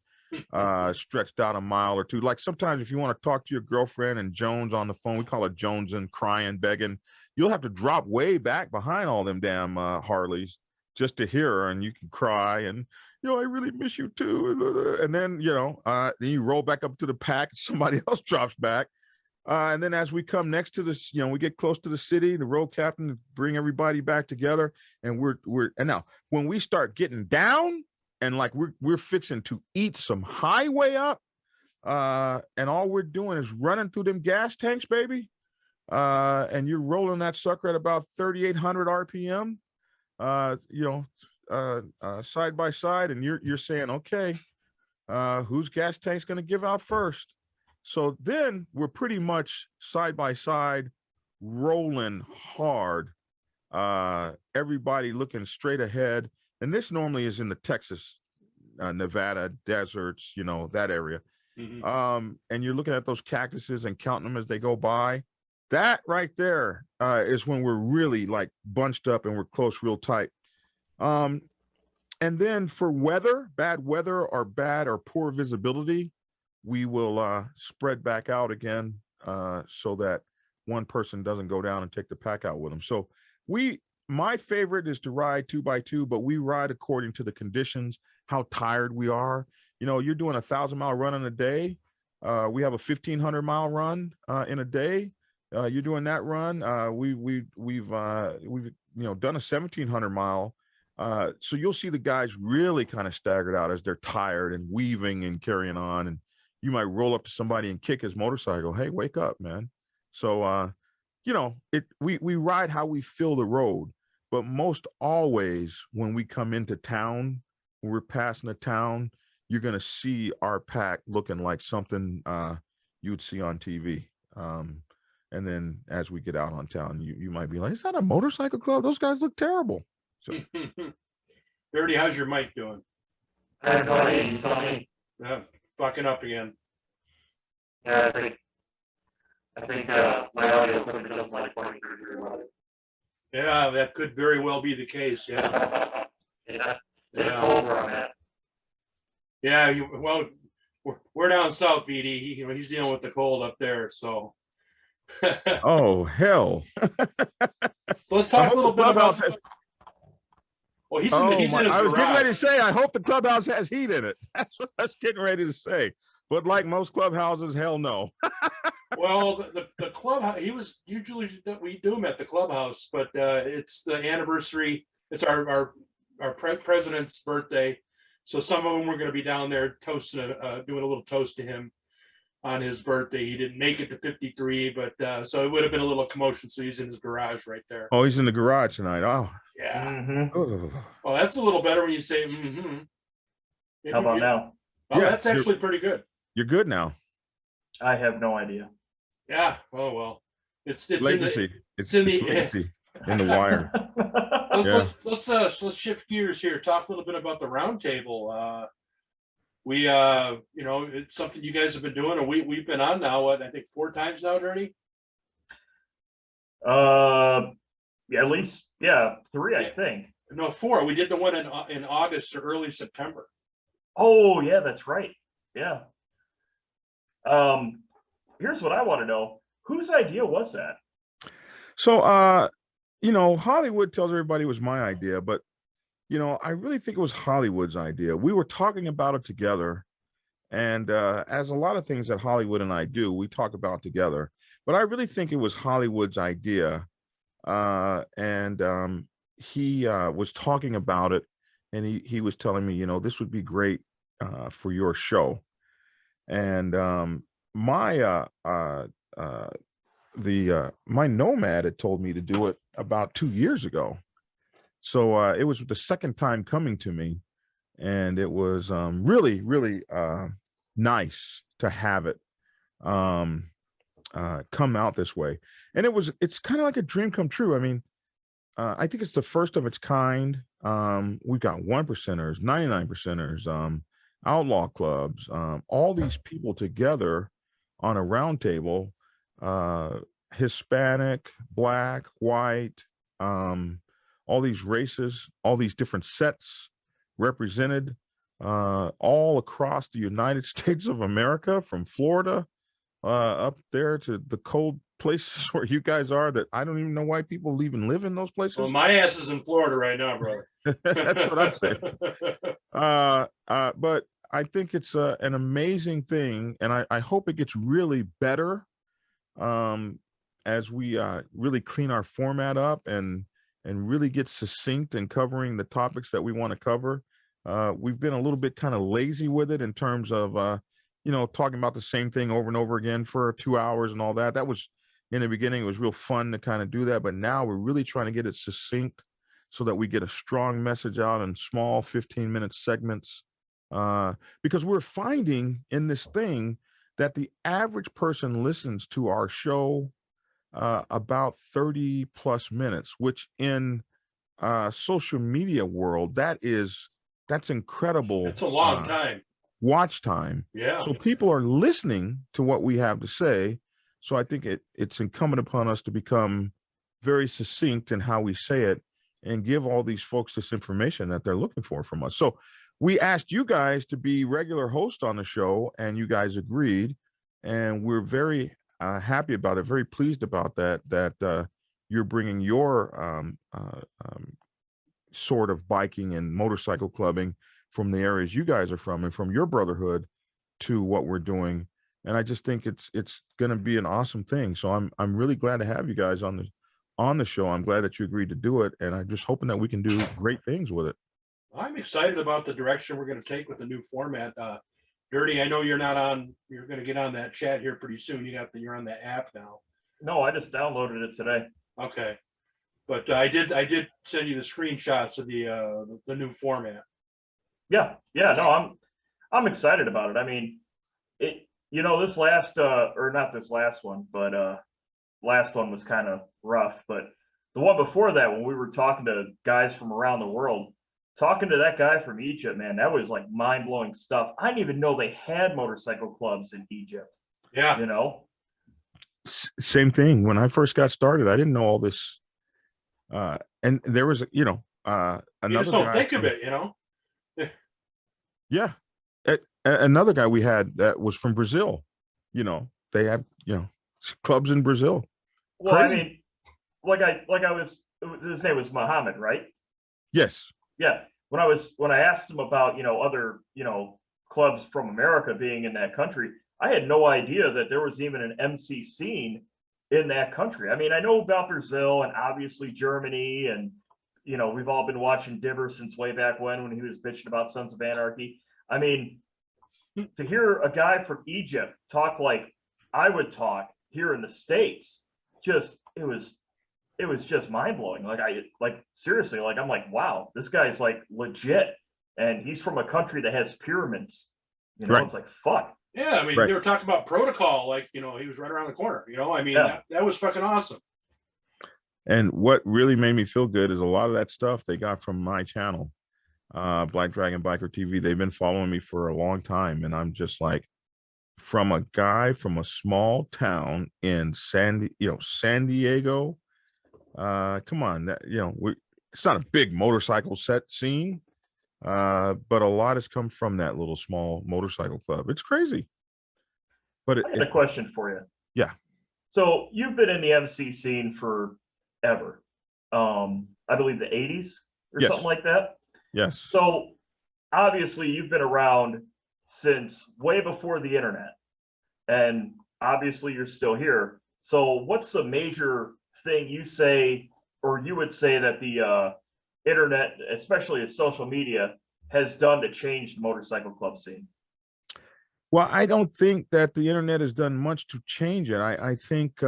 stretched out a mile or two. Like sometimes if you want to talk to your girlfriend and Jones on the phone, we call it Jonesing, crying, begging, you'll have to drop way back behind all them damn Harleys just to hear her, and you can cry and, I really miss you too. And then, then you roll back up to the pack, somebody else drops back. And then as we come next to this, we get close to the city, the road captain bring everybody back together, and and now when we start getting down and like we're fixing to eat some highway up, and all we're doing is running through them gas tanks, baby. And you're rolling that sucker at about 3,800 RPM, side by side, and you're saying, okay, whose gas tank's going to give out first? So then we're pretty much side by side, rolling hard, everybody looking straight ahead. And this normally is in the Texas, Nevada deserts, that area. Mm-hmm. And you're looking at those cactuses and counting them as they go by. That right there is when we're really like bunched up and we're close real tight. And then for bad weather or poor visibility, we will spread back out again, so that one person doesn't go down and take the pack out with them. So my favorite is to ride 2x2, but we ride according to the conditions, how tired we are. You're doing 1,000-mile run in a day. We have a 1,500-mile run in a day. You're doing that run. We've done a 1,700-mile. So you'll see the guys really kind of staggered out as they're tired and weaving and carrying on. And you might roll up to somebody and kick his motorcycle. Hey, wake up, man. So, we ride how we feel the road, but most always when we come into town, when we're passing the town, you're going to see our pack looking like something you would see on TV. And then as we get out on town, you might be like, is that a motorcycle club? Those guys look terrible. So, Dirty, how's your mic doing? Yeah, fucking up again. Yeah, I think my audio equipment doesn't like 23 degree. Yeah, that could very well be the case. Yeah. Yeah, it's over on that. Yeah, we're down south, BD. He's dealing with the cold up there, so. Oh hell! So let's talk a little bit about. Well, he's in his I was garage. getting ready to say, I hope the clubhouse has heat in it. That's what I was getting ready to say. But like most clubhouses, hell no. Well, the clubhouse, we do them at the clubhouse, but it's the anniversary. It's our president's birthday. So some of them were going to be down there toasting, doing a little toast to him on his birthday. He didn't make it to 53, but so it would have been a little commotion. So he's in his garage right there. Oh, he's in the garage tonight. Oh, yeah. Mm-hmm. Oh. Well, that's a little better when you say, mm-hmm. How about now? Oh, yeah, that's actually pretty good. You're good now. I have no idea. Yeah. Oh well, it's latency. It's in the latency in the wire. Let's shift gears here. Talk a little bit about the roundtable. It's something you guys have been doing, and we've been on now. I think 4 times now, Dirty. Yeah, at least 3, I think. No, 4. We did the one in August or early September. Oh yeah, that's right. Yeah. Here's what I want to know. Whose idea was that? So, Hollywood tells everybody it was my idea, but I really think it was Hollywood's idea. We were talking about it together. And as a lot of things that Hollywood and I do, we talk about together. But I really think it was Hollywood's idea. And he was talking about it, and he was telling me, this would be great for your show. And my my Nomad had told me to do it about 2 years ago. So it was the second time coming to me, and it was really, really nice to have it come out this way. And it's kind of like a dream come true. I mean, I think it's the first of its kind. We've got 1%ers, 99%ers, outlaw clubs, all these people together on a round table, Hispanic, Black, white, all these races, all these different sets represented all across the United States of America, from Florida up there to the cold places where you guys are, that I don't even know why people even live in those places. Well, my ass is in Florida right now, brother. That's what I'm saying. But I think it's an amazing thing, and I hope it gets really better as we really clean our format up and really get succinct in covering the topics that we want to cover. We've been a little bit kind of lazy with it in terms of talking about the same thing over and over again for 2 hours and all that. That was, in the beginning, it was real fun to kind of do that, but now we're really trying to get it succinct so that we get a strong message out in small 15-minute segments, because we're finding in this thing that the average person listens to our show about 30 plus minutes, which in social media world, that's incredible. It's a long time. Watch time. Yeah. So people are listening to what we have to say. So I think it's incumbent upon us to become very succinct in how we say it and give all these folks this information that they're looking for from us. So we asked you guys to be regular hosts on the show, and you guys agreed. And we're very happy about it, very pleased about that you're bringing your sort of biking and motorcycle clubbing from the areas you guys are from and from your brotherhood to what we're doing. And I just think it's going to be an awesome thing. So I'm really glad to have you guys on the show. I'm glad that you agreed to do it, and I'm just hoping that we can do great things with it. I'm excited about the direction we're going to take with the new format. Dirty, I know you're not on. You're going to get on that chat here pretty soon. You're on the app now. No, I just downloaded it today. Okay, but I did send you the screenshots of the new format. Yeah, no, I'm excited about it. I mean, this last or not this last one, but last one was kind of rough. But the one before that, when we were talking to guys from around the world, talking to that guy from Egypt, man, that was like mind-blowing stuff. I didn't even know they had motorcycle clubs in Egypt. Yeah. Same thing. When I first got started, I didn't know all this. And there was, another You just don't think guy of it, Yeah. Another guy we had that was from Brazil. They have, clubs in Brazil. Well, Crazy. I mean, his name was Muhammad, right? Yes. Yeah. When I asked him about, other, clubs from America being in that country, I had no idea that there was even an MC scene in that country. I mean, I know about Brazil and obviously Germany, and, we've all been watching Diver since way back when he was bitching about Sons of Anarchy. I mean, to hear a guy from Egypt talk like I would talk here in the States, it was just mind blowing. Seriously, I'm like, wow, this guy's like legit, and he's from a country that has pyramids. Right. It's like, fuck. Yeah, I mean, Right. They were talking about protocol, he was right around the corner. I mean, Yeah. that was fucking awesome. And what really made me feel good is a lot of that stuff they got from my channel, Black Dragon Biker TV. They've been following me for a long time, and I'm just like, from a guy from a small town in San Diego. Come on, it's not a big motorcycle set scene, but a lot has come from that little small motorcycle club. It's crazy. But I got a question for you. Yeah. So you've been in the MC scene forever. I believe the 80s or Yes. something like that. Yes. So obviously you've been around since way before the internet, and obviously you're still here. So what's the major thing you say, or you would say that the internet, especially social media, has done to change the motorcycle club scene? Well, I don't think that the internet has done much to change it. I think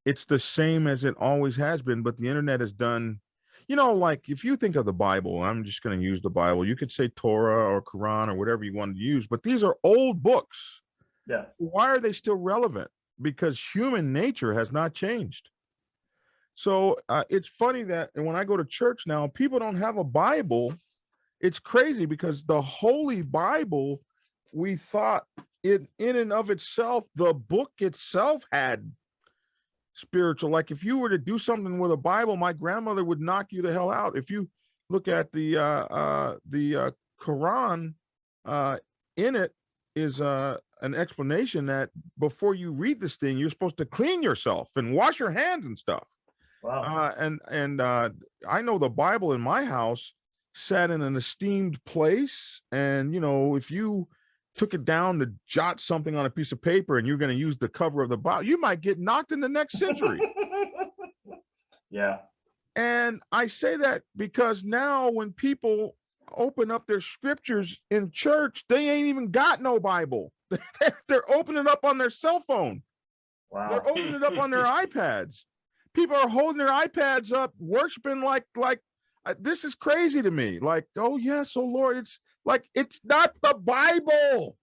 it's the same as it always has been, but the internet has done, like if you think of the Bible, I'm just going to use the Bible. You could say Torah or Quran or whatever you want to use, but these are old books. Yeah. Why are they still relevant? Because human nature has not changed. So it's funny that when I go to church now, people don't have a Bible. It's crazy because the Holy Bible, we thought in and of itself, the book itself had spiritual. Like if you were to do something with a Bible, my grandmother would knock you the hell out. If you look at the Quran, in it is an explanation that before you read this thing, you're supposed to clean yourself and wash your hands and stuff. Wow. And I know the Bible in my house sat in an esteemed place, and if you took it down to jot something on a piece of paper and you're going to use the cover of the Bible, you might get knocked in the next century. Yeah. And I say that because now when people open up their scriptures in church, they ain't even got no Bible. They're opening up on their cell phone. Wow. They're opening it up on their iPads. People are holding their iPads up, worshiping like this is crazy to me. Like, oh yes, oh Lord, it's like it's not the Bible.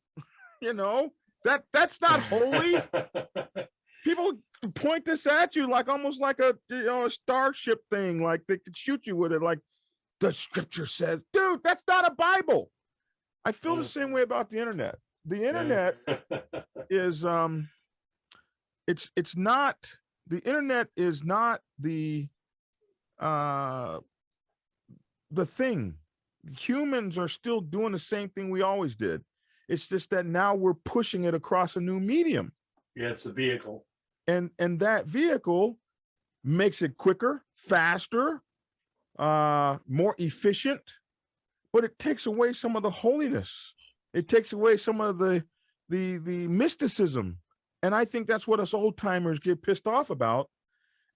That's not holy. People point this at you like almost like a starship thing, like they could shoot you with it, like the scripture says. Dude, that's not a Bible. I feel the same way about the internet. The internet is it's not, the internet is not the thing. Humans are still doing the same thing we always did. It's just that now we're pushing it across a new medium. Yeah, it's a vehicle. And that vehicle makes it quicker, faster, more efficient, but it takes away some of the holiness. It takes away some of the mysticism. And I think that's what us old timers get pissed off about,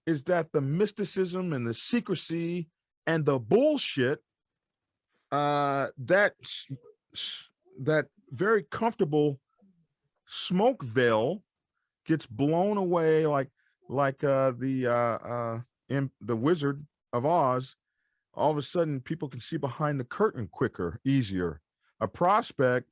is that the mysticism and the secrecy and the bullshit, that very comfortable smoke veil gets blown away like the Wizard of Oz. All of a sudden people can see behind the curtain quicker, easier. A prospect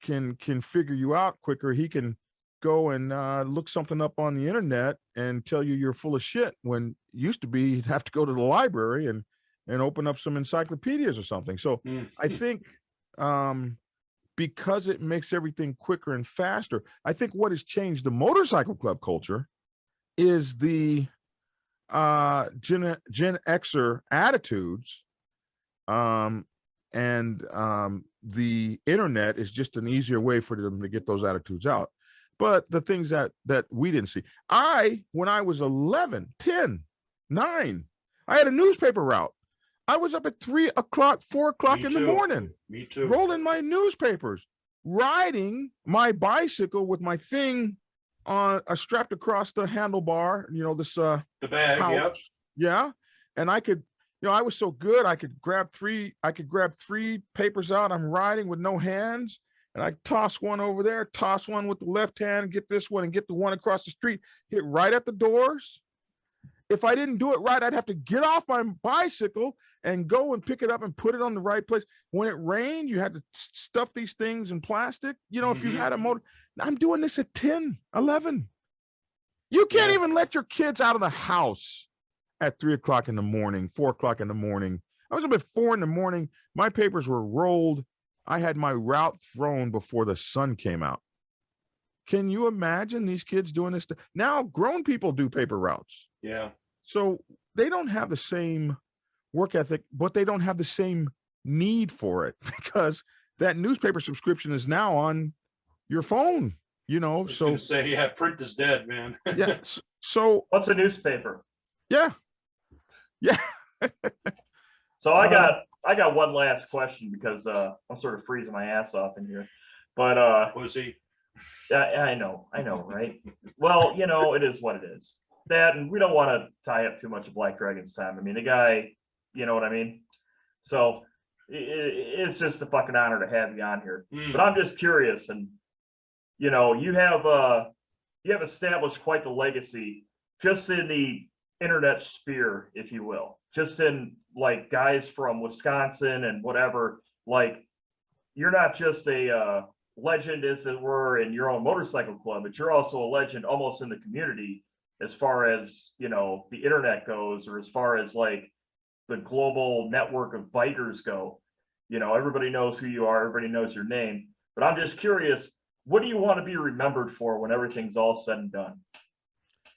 can figure you out quicker. He can go and look something up on the internet and tell you you're full of shit, when used to be he'd have to go to the library and open up some encyclopedias or something. So I think because it makes everything quicker and faster, I think what has changed the motorcycle club culture is the Gen Xer attitudes, and the internet is just an easier way for them to get those attitudes out. But the things that we didn't see, when I was 11, 10, 9, I had a newspaper route. I was up at 3 o'clock, 4 o'clock in the morning. Me too. Rolling my newspapers, riding my bicycle with my thing on strapped across the handlebar, the bag, pouch. yep. Yeah. And I could, I was so good, I could grab three papers out. I'm riding with no hands, and I toss one over there, toss one with the left hand, get this one and get the one across the street, hit right at the doors. If I didn't do it right, I'd have to get off my bicycle and go and pick it up and put it on the right place. When it rained, you had to stuff these things in plastic. If you had a motor, I'm doing this at 10, 11. You can't even let your kids out of the house at 3 o'clock in the morning, 4 o'clock in the morning. I was up at 4 in the morning. My papers were rolled. I had my route thrown before the sun came out. Can you imagine these kids doing this? Now grown people do paper routes. Yeah. So they don't have the same work ethic, but they don't have the same need for it, because that newspaper subscription is now on your phone, So say, yeah, print is dead, man. Yeah. So What's a newspaper? Yeah. So I I got one last question because I'm sort of freezing my ass off in here. But Was he? I know, right? Well, it is what it is. That, and we don't want to tie up too much of Black Dragon's time. I mean, the guy, you know what I mean? So it's just a fucking honor to have you on here. But I'm just curious, and you have established quite the legacy just in the internet sphere, if you will, just in like guys from Wisconsin and whatever. Like, you're not just a legend, as it were, in your own motorcycle club, but you're also a legend almost in the community as far as the internet goes, or as far as like the global network of bikers go. Everybody knows who you are, everybody knows your name. But I'm just curious, what do you want to be remembered for when everything's all said and done?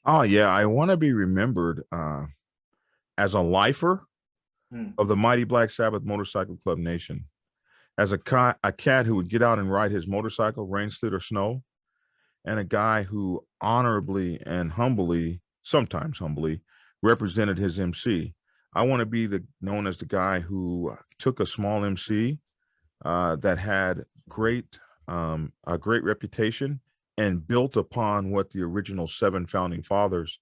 Oh yeah, I want to be remembered as a lifer of the mighty Black Sabbath Motorcycle Club Nation, as a cat who would get out and ride his motorcycle, rain, sleet, or snow, and a guy who honorably and humbly, sometimes humbly, represented his MC. I want to be known as the guy who took a small MC that had a great reputation and built upon what the original 7 founding fathers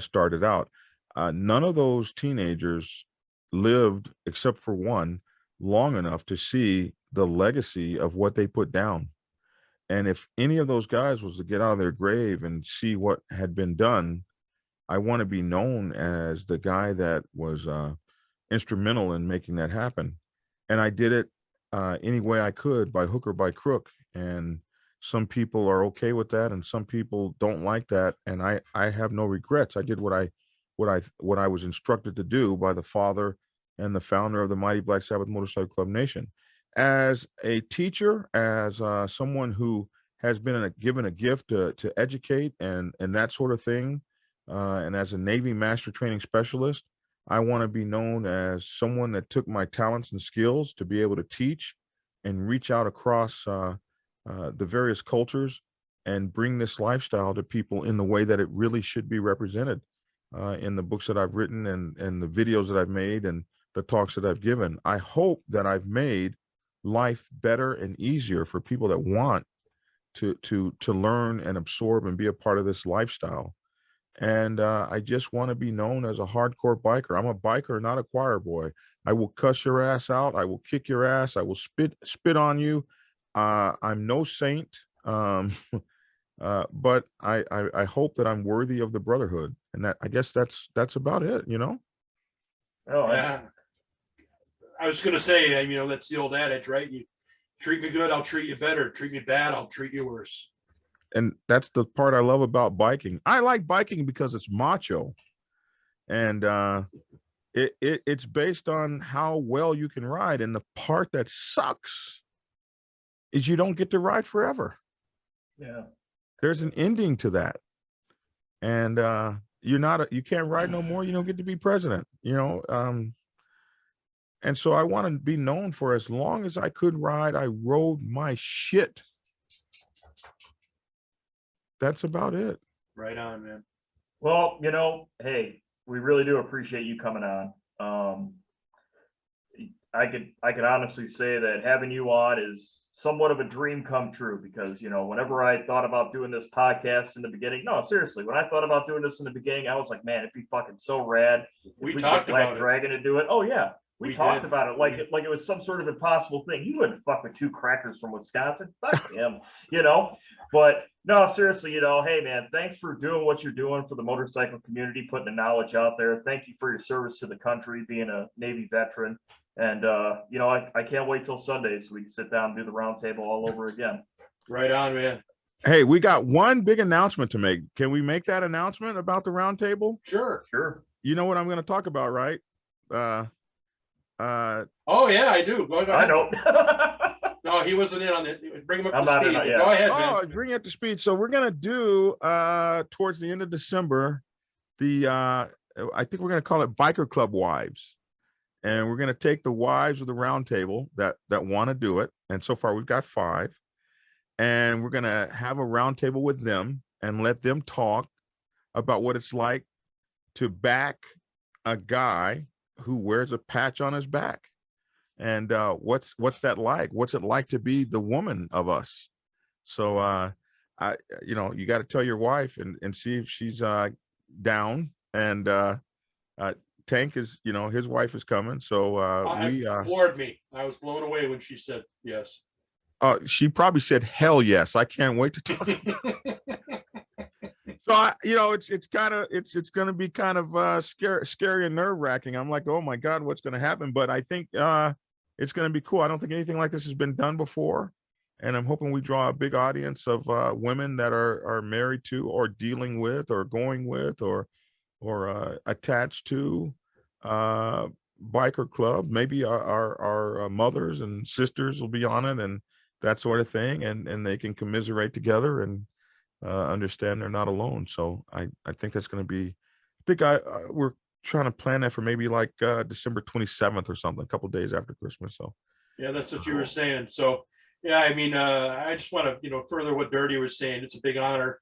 started out. None of those teenagers lived, except for one, long enough to see the legacy of what they put down. And if any of those guys was to get out of their grave and see what had been done, I want to be known as the guy that was instrumental in making that happen. And I did it any way I could, by hook or by crook. And some people are okay with that, and some people don't like that. And I have no regrets. I did what I was instructed to do by the father and the founder of the mighty Black Sabbath Motorcycle Club Nation. As a teacher, as someone who has been given a gift to educate and that sort of thing, and as a Navy Master Training Specialist, I want to be known as someone that took my talents and skills to be able to teach and reach out across the various cultures and bring this lifestyle to people in the way that it really should be represented in the books that I've written and the videos that I've made and the talks that I've given. I hope that I've made life better and easier for people that want to learn and absorb and be a part of this lifestyle. And I just want to be known as a hardcore biker. I'm a biker, not a choir boy. I will cuss your ass out. I will kick your ass. I will spit on you. I'm no saint, but I hope that I'm worthy of the brotherhood, and that I guess that's about it. Oh, Yeah. I was going to say, that's the old adage, right? You treat me good, I'll treat you better. Treat me bad, I'll treat you worse. And that's the part I love about biking. I like biking because it's macho, and it's based on how well you can ride. And the part that sucks is you don't get to ride forever. Yeah, there's an ending to that, and you can't ride no more. You don't get to be president. And so I want to be known for, as long as I could ride, I rode my shit. That's about it. Right on, man. well, hey, we really do appreciate you coming on. I could honestly say that having you on is somewhat of a dream come true, because whenever I thought about doing this podcast in the beginning, no, seriously, when I thought about doing this in the beginning, I was like, man, it'd be fucking so rad if We could talked get Black about it. Dragon to do it. Oh yeah, we We talked did. about it like it was some sort of impossible thing. He wouldn't fuck with 2 crackers from Wisconsin. Fuck him, But no, seriously, hey man, thanks for doing what you're doing for the motorcycle community, putting the knowledge out there. Thank you for your service to the country, being a Navy veteran. And I can't wait till Sunday so we can sit down and do the roundtable all over again. Right on, man. Hey, we got one big announcement to make. Can we make that announcement about the roundtable? Sure. Sure. You know what I'm going to talk about, right? Oh yeah, I do. Go ahead. I know. No, he wasn't in on it. Bring him up I'm to not in speed. on it yet. Go ahead, man. Oh, bring it to speed. So we're going to do towards the end of December, I think we're going to call it Biker Club Wives. And we're going to take the wives of the roundtable that want to do it. And so far we've got 5. And we're going to have a roundtable with them and let them talk about what it's like to back a guy who wears a patch on his back. and what's that like? What's it like to be the woman of us? So you got to tell your wife and see if she's down. And Tank is, his wife is coming. So It floored me. I was blown away when she said yes. She probably said hell yes. I can't wait to talk. So it's going to be kind of scary and nerve wracking. I'm like, oh my God, what's going to happen? But I think it's going to be cool. I don't think anything like this has been done before, and I'm hoping we draw a big audience of women that are married to, or dealing with, or going with, or attached to biker club. Maybe our mothers and sisters will be on it, and that sort of thing, and they can commiserate together and understand they're not alone. So I think that's going to be, we're trying to plan that for maybe like December 27th or something, a couple of days after Christmas. So yeah, that's what you were saying. So yeah, I mean, I just want to further what Dirty was saying. It's a big honor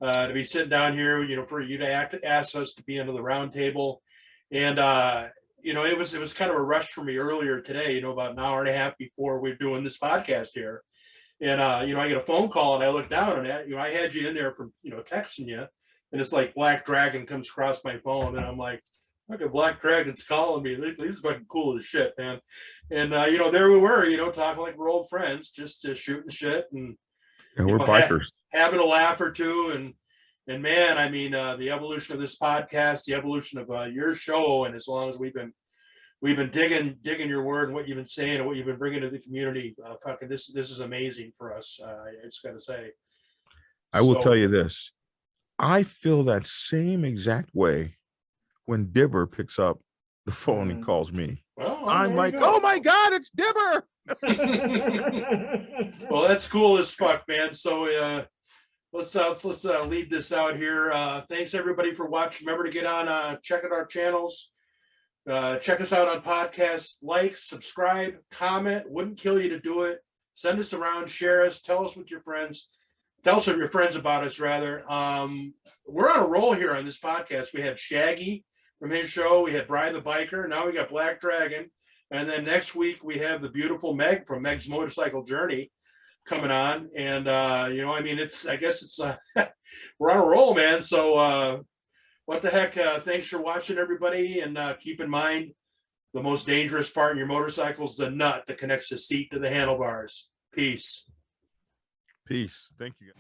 to be sitting down here, for you to ask us to be under the round table. And it was kind of a rush for me earlier today, about an hour and a half before we're doing this podcast here. And I get a phone call, and I look down, and I had you in there from texting you, and it's like Black Dragon comes across my phone, and I'm like, look at Black Dragon's calling me. He's fucking cool as shit, man. And there we were, talking like we're old friends, just shooting shit and we're bikers, having a laugh or two. And man, I mean, the evolution of this podcast, the evolution of your show, and as long as we've been digging your word and what you've been saying and what you've been bringing to the community, fucking this is amazing for us. I just got to say. I will tell you this. I feel that same exact way when Dibber picks up the phone and calls me. Well, I'm like, oh my God, it's Dibber. Well, that's cool as fuck, man. So let's lead this out here. Thanks everybody for watching. Remember to get on, check out our channels. Check us out on podcasts. Like, subscribe, comment. Wouldn't kill you to do it. Send us around, share us, tell us with your friends. Tell some of your friends about us, rather. We're on a roll here on this podcast. We had Shaggy from his show. We had Brian the Biker. Now we got Black Dragon. And then next week we have the beautiful Meg from Meg's Motorcycle Journey coming on. And, I guess it's we're on a roll, man. So what the heck? Thanks for watching, everybody. And keep in mind, the most dangerous part in your motorcycle is the nut that connects the seat to the handlebars. Peace. Peace. Thank you.